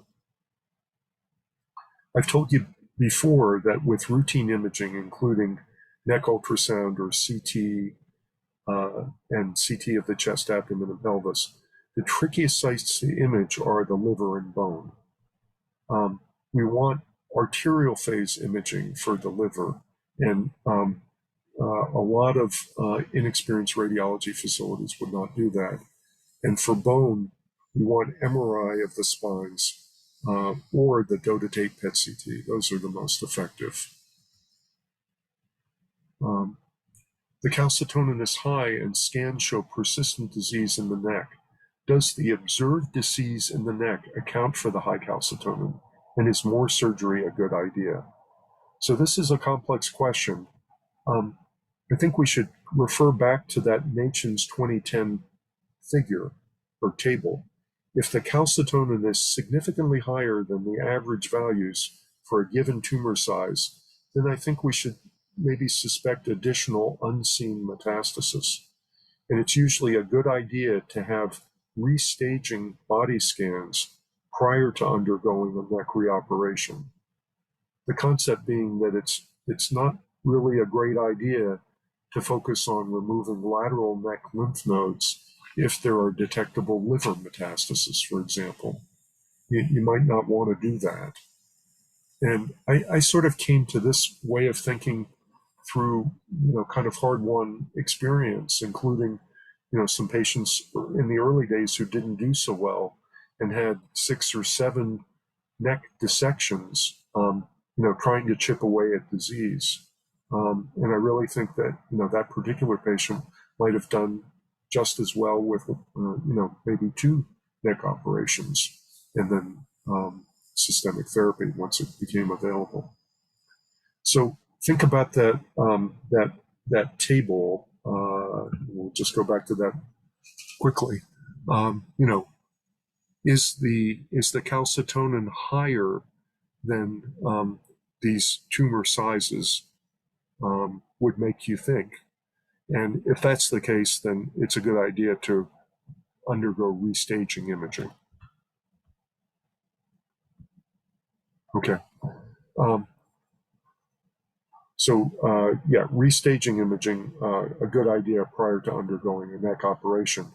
I've told you before that with routine imaging, including neck ultrasound or CT and CT of the chest, abdomen, and pelvis, the trickiest sites to image are the liver and bone. We want arterial phase imaging for the liver, and a lot of inexperienced radiology facilities would not do that. And for bone, we want MRI of the spines or the dotatate PET CT. Those are the most effective. The calcitonin is high and scans show persistent disease in the neck. Does the observed disease in the neck account for the high calcitonin? And is more surgery a good idea? So this is a complex question. I think we should refer back to that Machen's 2010 figure or table. If the calcitonin is significantly higher than the average values for a given tumor size, then I think we should maybe suspect additional unseen metastasis. And it's usually a good idea to have restaging body scans prior to undergoing a neck reoperation. The concept being that it's not really a great idea to focus on removing lateral neck lymph nodes if there are detectable liver metastases, for example. You might not want to do that. And I sort of came to this way of thinking through, kind of hard-won experience, including, some patients in the early days who didn't do so well and had 6 or 7 neck dissections, trying to chip away at disease. And I really think that, that particular patient might have done just as well with, maybe 2 neck operations and then systemic therapy once it became available. So think about that that table. We'll just go back to that quickly. Is the calcitonin higher than these tumor sizes would make you think? And if that's the case, then it's a good idea to undergo restaging imaging. Okay. Restaging imaging, a good idea prior to undergoing a neck operation.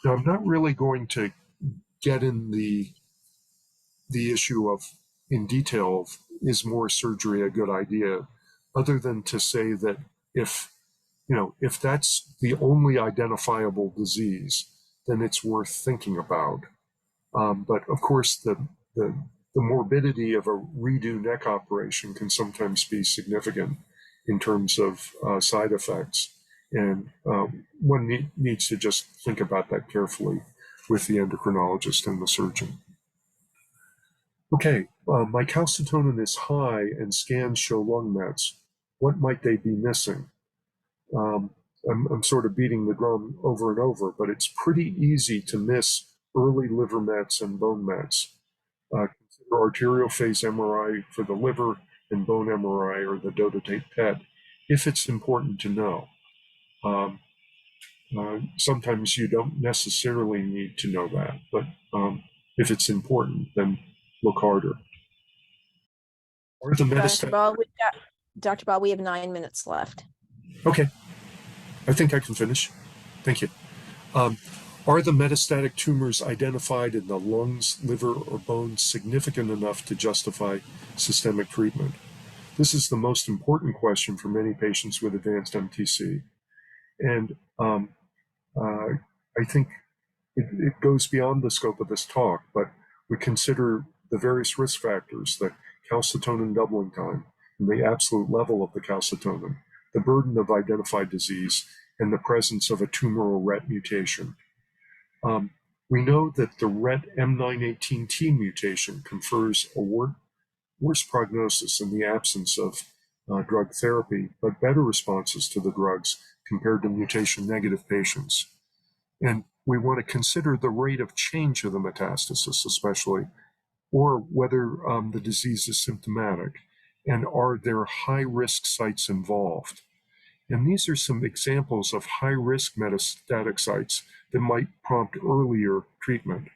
Now, I'm not really going to get in the issue of, in detail, of is more surgery a good idea, other than to say that if that's the only identifiable disease, then it's worth thinking about. But of course, the morbidity of a redo neck operation can sometimes be significant in terms of side effects. And one needs to just think about that carefully with the endocrinologist and the surgeon. Okay, my calcitonin is high and scans show lung mets. What might they be missing? I'm sort of beating the drum over and over, but it's pretty easy to miss early liver mets and bone mets. Consider arterial phase MRI for the liver and bone MRI or the dotatate PET if it's important to know. Um, Sometimes you don't necessarily need to know that, but if it's important, then look harder. Are the Dr. metastatic? Ball, Dr. Ball, we have 9 minutes left. Okay, I think I can finish. Thank you. Um, are the metastatic tumors identified in the lungs, liver, or bones significant enough to justify systemic treatment? This is the most important question for many patients with advanced MTC. And uh, I think it goes beyond the scope of this talk, but we consider the various risk factors, the calcitonin doubling time, and the absolute level of the calcitonin, the burden of identified disease, and the presence of a tumoral RET mutation. We know that the RET M918T mutation confers a worse prognosis in the absence of drug therapy, but better responses to the drugs compared to mutation-negative patients. And we want to consider the rate of change of the metastasis, especially, or whether the disease is symptomatic, and are there high-risk sites involved. And these are some examples of high-risk metastatic sites that might prompt earlier treatment.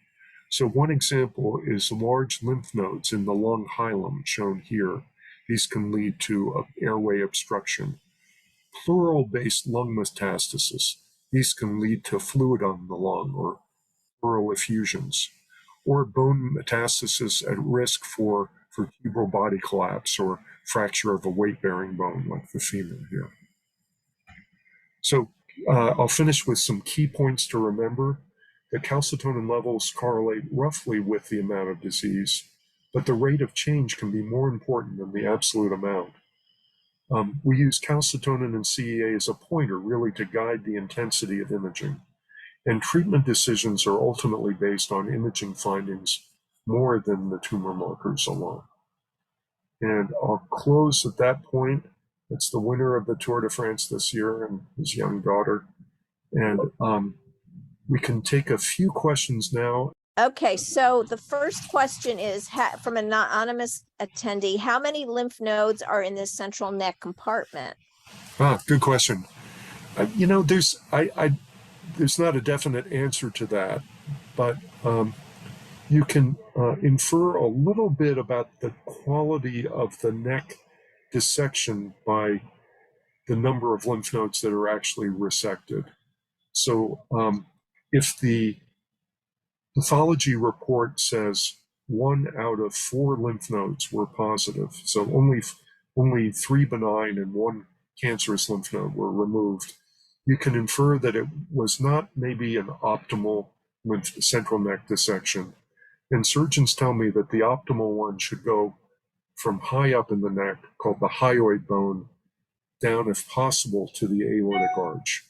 So one example is large lymph nodes in the lung hilum, shown here. These can lead to airway obstruction. Pleural-based lung metastasis. These can lead to fluid on the lung or pleural effusions. Or bone metastasis at risk for vertebral body collapse or fracture of a weight-bearing bone like the femur here. So I'll finish with some key points to remember. The calcitonin levels correlate roughly with the amount of disease, but the rate of change can be more important than the absolute amount. We use calcitonin and CEA as a pointer really to guide the intensity of imaging. And treatment decisions are ultimately based on imaging findings more than the tumor markers alone. And I'll close at that point. It's the winner of the Tour de France this year and his young daughter. And we can take a few questions now. Okay, so the first question is from an anonymous attendee, how many lymph nodes are in this central neck compartment? Good question. There's not a definite answer to that, but you can infer a little bit about the quality of the neck dissection by the number of lymph nodes that are actually resected. So if the pathology report says 1 out of 4 lymph nodes were positive, so only 3 benign and 1 cancerous lymph node were removed, you can infer that it was not maybe an optimal central neck dissection. And surgeons tell me that the optimal one should go from high up in the neck, called the hyoid bone, down, if possible, to the aortic arch.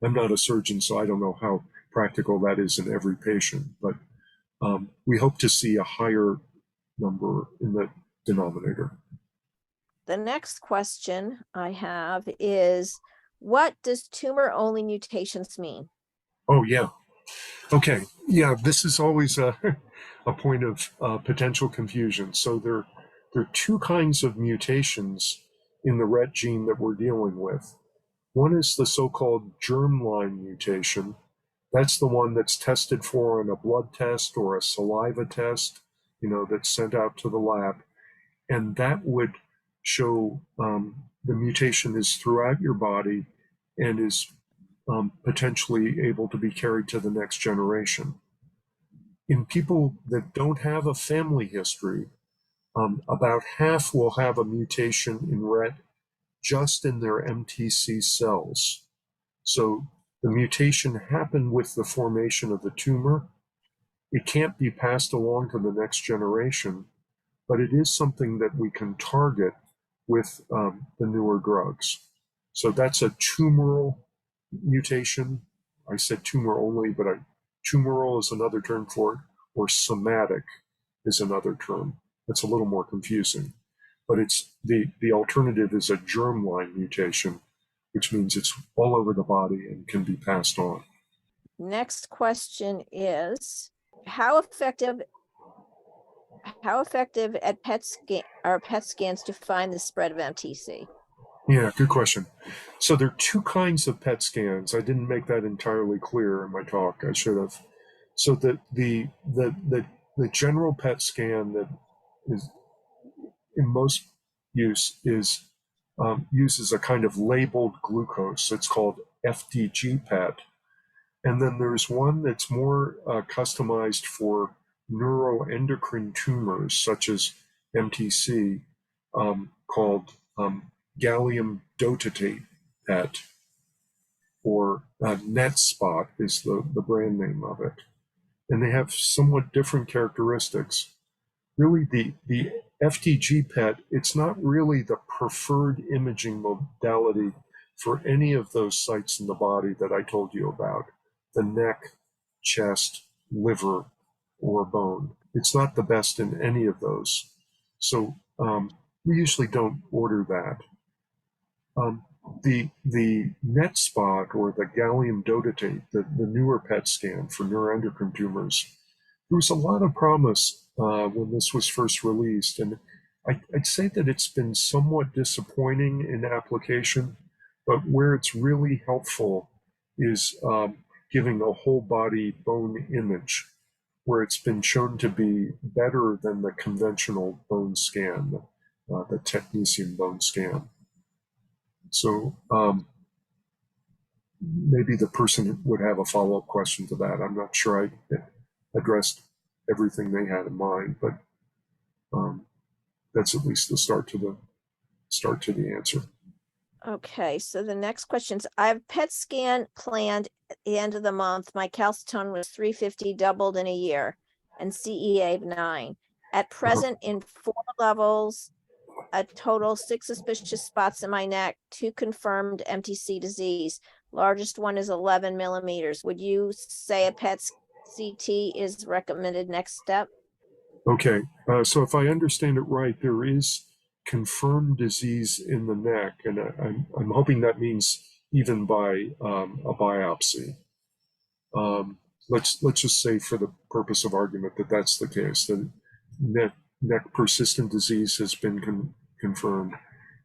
I'm not a surgeon, so I don't know how practical that is in every patient, but we hope to see a higher number in the denominator. The next question I have is, what does tumor-only mutations mean? Oh, yeah. Okay. Yeah, this is always a point of potential confusion. So there are 2 kinds of mutations in the RET gene that we're dealing with. One is the so-called germline mutation. That's the one that's tested for in a blood test or a saliva test, that's sent out to the lab. And that would show the mutation is throughout your body and is potentially able to be carried to the next generation. In people that don't have a family history, about half will have a mutation in RET just in their MTC cells. So the mutation happened with the formation of the tumor. It can't be passed along to the next generation, but it is something that we can target with the newer drugs. So that's a tumoral mutation. I said tumor only, but tumoral is another term for it, or somatic is another term. That's a little more confusing. But it's the alternative is a germline mutation, which means it's all over the body and can be passed on. Next question is, how effective are PET scans to find the spread of MTC? Yeah, good question. So there are two kinds of PET scans. I didn't make that entirely clear in my talk. I should have. So the general PET scan that is in most use is uses a kind of labeled glucose. It's called FDG PET. And then there's one that's more customized for neuroendocrine tumors, such as MTC, called gallium dotatate PET, or NetSpot is the brand name of it. And they have somewhat different characteristics. Really, the FDG PET, it's not really the preferred imaging modality for any of those sites in the body that I told you about, the neck, chest, liver, or bone. It's not the best in any of those. So we usually don't order that. The NetSpot, or the gallium dotatate, the newer PET scan for neuroendocrine tumors, there was a lot of promise when this was first released, and I'd say that it's been somewhat disappointing in application, but where it's really helpful is giving a whole body bone image, where it's been shown to be better than the conventional bone scan, the technetium bone scan. So maybe the person would have a follow-up question to that. I'm not sure I addressed everything they had in mind, but that's at least the start to the answer. Okay, so the next questions. I have PET scan planned at the end of the month. My calcitonin was 350, doubled in a year, and CEA of 9. At present, in 4 levels, a total 6 suspicious spots in my neck, 2 confirmed MTC disease. Largest one is 11 millimeters. Would you say a PET CT is recommended next step? Okay, so if I understand it right, there is confirmed disease in the neck, and I'm hoping that means even by a biopsy. Let's just say, for the purpose of argument, that that's the case. That neck persistent disease has been confirmed,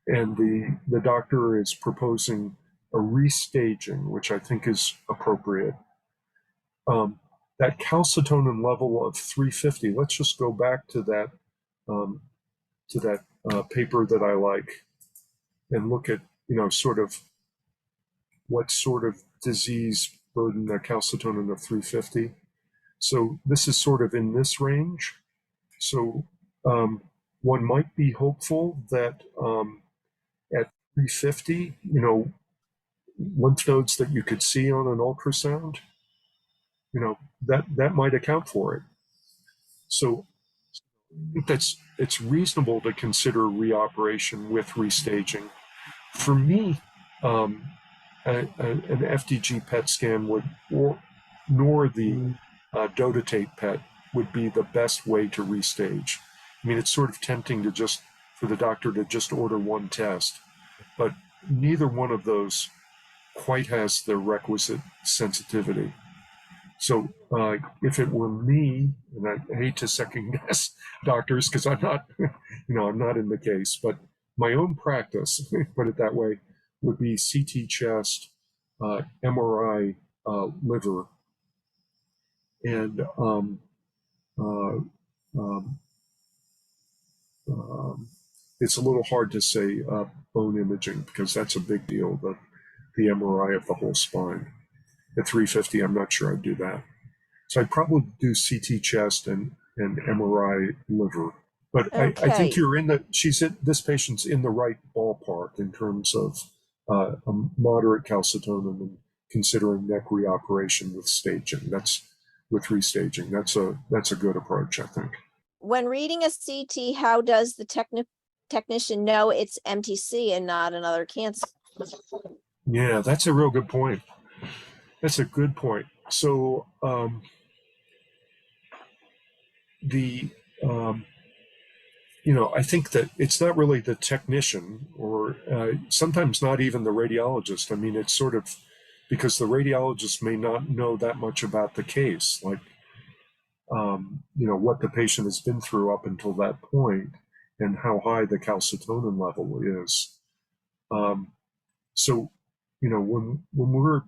and the doctor is proposing a restaging, which I think is appropriate. That calcitonin level of 350. Let's just go back to that paper that I like, and look at sort of what sort of disease burden a calcitonin of 350. So this is sort of in this range. So one might be hopeful that at 350, lymph nodes that you could see on an ultrasound, that might account for it. So I think it's reasonable to consider reoperation with restaging. For me, an FDG PET scan nor the dotatate PET would be the best way to restage. I mean, it's sort of tempting for the doctor to just order one test, but neither one of those quite has the requisite sensitivity. So if it were me, and I hate to second guess doctors because I'm not, I'm not in the case, but my own practice, put it that way, would be CT chest, MRI liver, and it's a little hard to say bone imaging, because that's a big deal, the MRI of the whole spine. At 350, I'm not sure I'd do that. So I'd probably do CT chest and MRI liver. But I think this patient's in the right ballpark in terms of a moderate calcitonin, and considering neck reoperation with restaging. That's a good approach, I think. When reading a CT, how does the technician know it's MTC and not another cancer? Yeah, that's a real good point. That's a good point. So I think that it's not really the technician, or sometimes not even the radiologist. I mean, it's sort of because the radiologist may not know that much about the case, like what the patient has been through up until that point, and how high the calcitonin level is. So, when we're,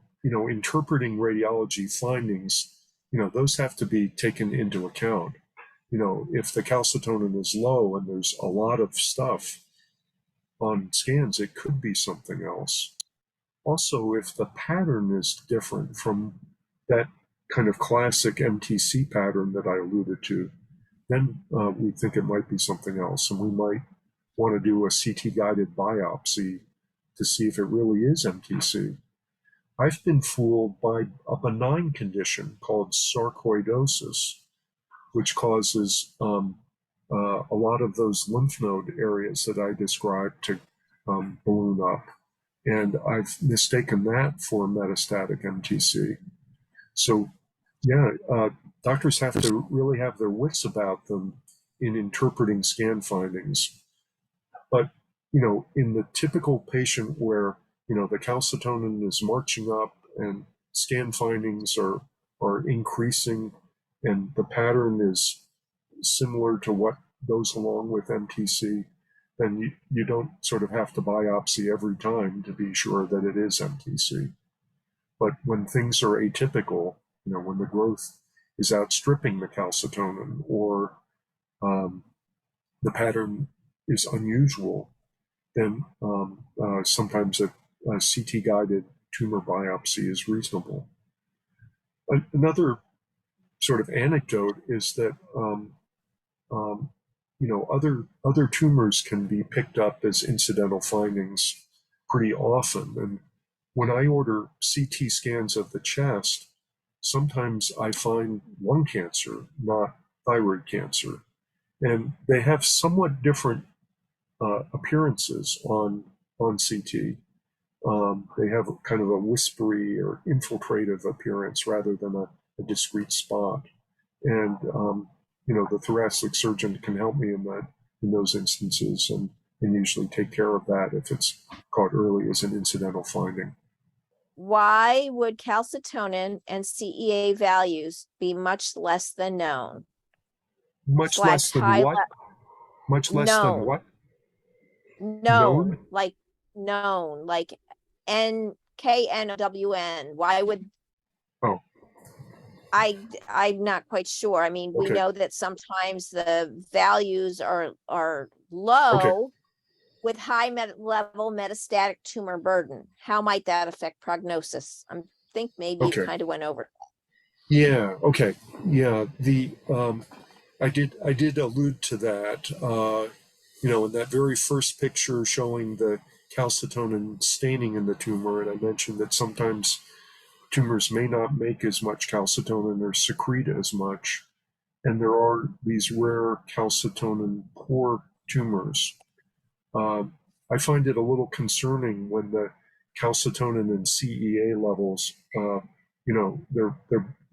interpreting radiology findings, those have to be taken into account. If the calcitonin is low and there's a lot of stuff on scans, it could be something else. Also, if the pattern is different from that kind of classic MTC pattern that I alluded to, then we think it might be something else. And we might want to do a CT guided biopsy to see if it really is MTC. I've been fooled by a benign condition called sarcoidosis, which causes a lot of those lymph node areas that I described to balloon up. And I've mistaken that for metastatic MTC. So, yeah, doctors have to really have their wits about them in interpreting scan findings. But, in the typical patient where, the calcitonin is marching up and scan findings are increasing and the pattern is similar to what goes along with MTC, then you don't sort of have to biopsy every time to be sure that it is MTC. But when things are atypical, when the growth is outstripping the calcitonin or the pattern is unusual, then sometimes a CT-guided tumor biopsy is reasonable. Another sort of anecdote is that other tumors can be picked up as incidental findings pretty often. And when I order CT scans of the chest, sometimes I find lung cancer, not thyroid cancer. And they have somewhat different appearances on CT. They have kind of a whispery or infiltrative appearance rather than a discrete spot. And the thoracic surgeon can help me in those instances and usually take care of that if it's caught early as an incidental finding. Why would calcitonin and CEA values be much less than known? Much less than what? Much less than what? Known, like known, like KNWN. Why would? Oh, I'm not quite sure. I mean, we okay. know that sometimes the values are low Okay. with high level metastatic tumor burden. How might that affect prognosis? I think maybe you kind of went over that. Yeah. Okay. Yeah. I did allude to that. In that very first picture showing the calcitonin staining in the tumor, and I mentioned that sometimes tumors may not make as much calcitonin or secrete as much, and there are these rare calcitonin poor tumors. I find it a little concerning when the calcitonin and CEA levels, the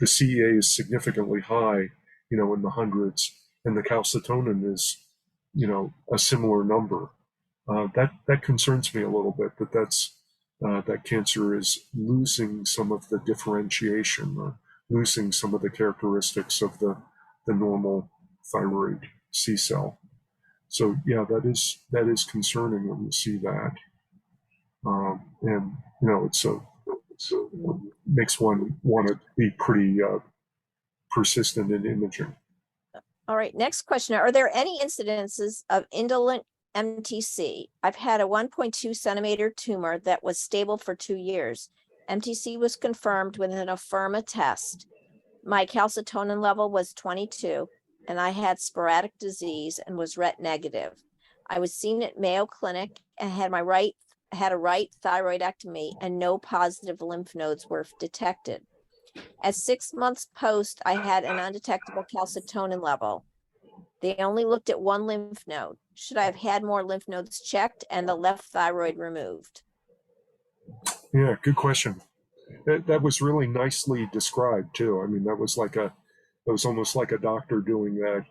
CEA is significantly high, in the hundreds, and the calcitonin is, a similar number. That concerns me a little bit, that cancer is losing some of the differentiation or losing some of the characteristics of the normal thyroid C cell. So yeah, that is concerning when you see that, and it makes one want to be pretty persistent in imaging. All right, next question. Are there any incidences of indolent MTC? I've had a 1.2 centimeter tumor that was stable for 2 years. MTC was confirmed with an Afirma test. My calcitonin level was 22, and I had sporadic disease and was RET negative. I was seen at Mayo Clinic and had a right thyroidectomy, and no positive lymph nodes were detected. At 6 months post, I had an undetectable calcitonin level. They only looked at one lymph node. Should I have had more lymph nodes checked and the left thyroid removed? Yeah, good question. That was really nicely described too. I mean, that was almost like a doctor doing a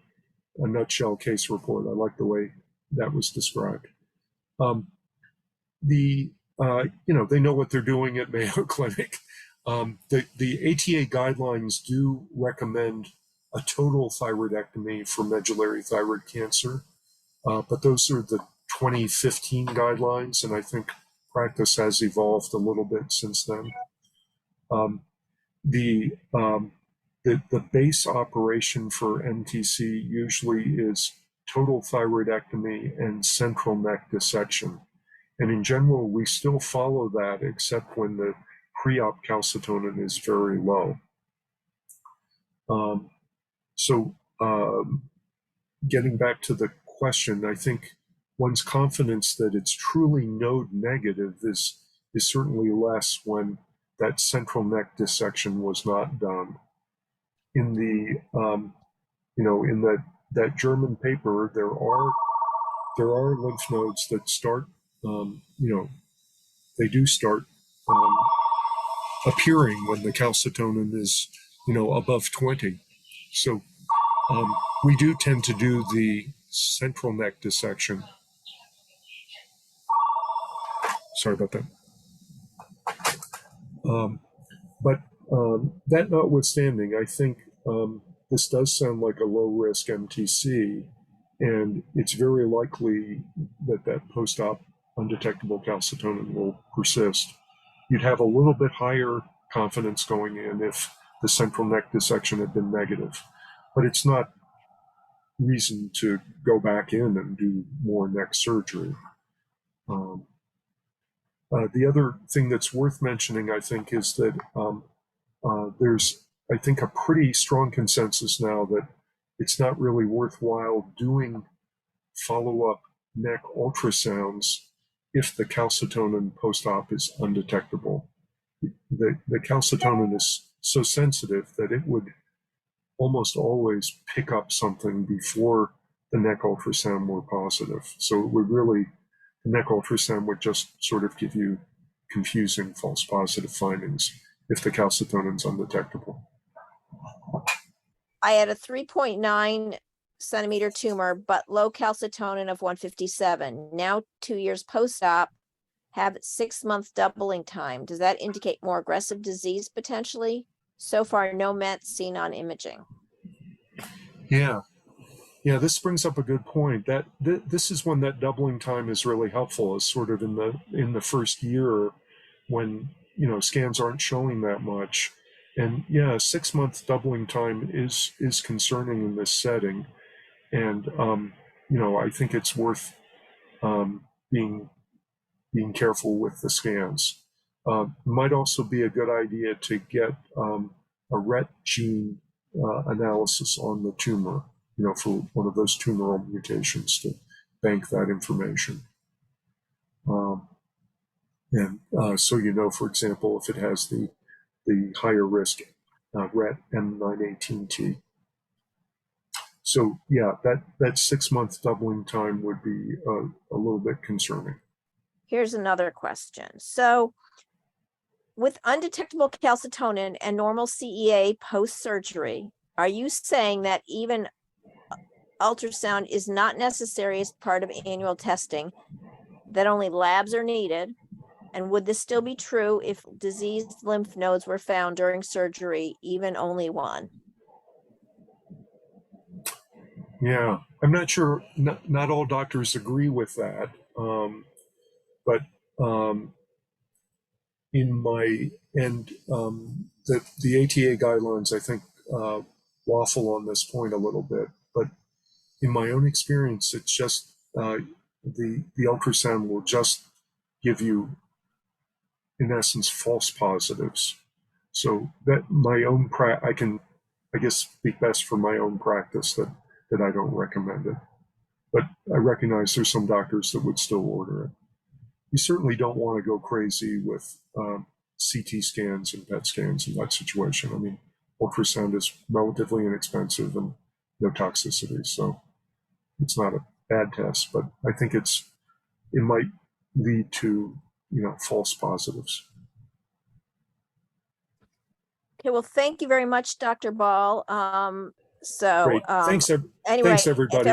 nutshell case report. I like the way that was described. They know what they're doing at Mayo Clinic. The ATA guidelines do recommend a total thyroidectomy for medullary thyroid cancer, but those are the 2015 guidelines, and I think practice has evolved a little bit since then. Um, the, um, the base operation for MTC usually is total thyroidectomy and central neck dissection. And in general, we still follow that except when the pre-op calcitonin is very low. So getting back to the question, I think one's confidence that it's truly node negative is certainly less when that central neck dissection was not done. In the in that German paper, there are lymph nodes that start they do start appearing when the calcitonin is above 20. So we do tend to do the central neck dissection. Sorry about that. But that notwithstanding, I think this does sound like a low-risk MTC, and it's very likely that that post-op undetectable calcitonin will persist. You'd have a little bit higher confidence going in if the central neck dissection had been negative, but it's not reason to go back in and do more neck surgery. The other thing that's worth mentioning, I think, is that there's, I think, a pretty strong consensus now that it's not really worthwhile doing follow-up neck ultrasounds if the calcitonin post-op is undetectable. The calcitonin is so sensitive that it would almost always pick up something before the neck ultrasound were positive. So it would really, the neck ultrasound would just sort of give you confusing false positive findings if the calcitonin's undetectable. I had a 3.9 centimeter tumor, but low calcitonin of 157. Now 2 years post-op, have 6-month doubling time. Does that indicate more aggressive disease potentially? So far, no mets seen on imaging. Yeah, this brings up a good point. That this is when that doubling time is really helpful, is sort of in the first year when scans aren't showing that much. And yeah, 6-month doubling time is concerning in this setting. And I think it's worth being careful with the scans. Might also be a good idea to get a RET gene analysis on the tumor, for one of those tumoral mutations to bank that information. So for example, if it has the higher risk RET M918T. So yeah, that 6-month doubling time would be a little bit concerning. Here's another question. So with undetectable calcitonin and normal CEA post-surgery, are you saying that even ultrasound is not necessary as part of annual testing, that only labs are needed? And would this still be true if diseased lymph nodes were found during surgery, even only one? Yeah, I'm not sure. Not all doctors agree with that, but the ATA guidelines, I think, waffle on this point a little bit. But in my own experience, it's just the ultrasound will just give you, in essence, false positives. So that I can, I guess, speak best for my own practice that I don't recommend it. But I recognize there's some doctors that would still order it. You certainly don't want to go crazy with CT scans and PET scans in that situation. I mean, ultrasound is relatively inexpensive and no toxicity, so it's not a bad test. But I think it might lead to false positives. Okay, well, thank you very much, Dr. Ball. Great. Thanks, Anyway, everybody.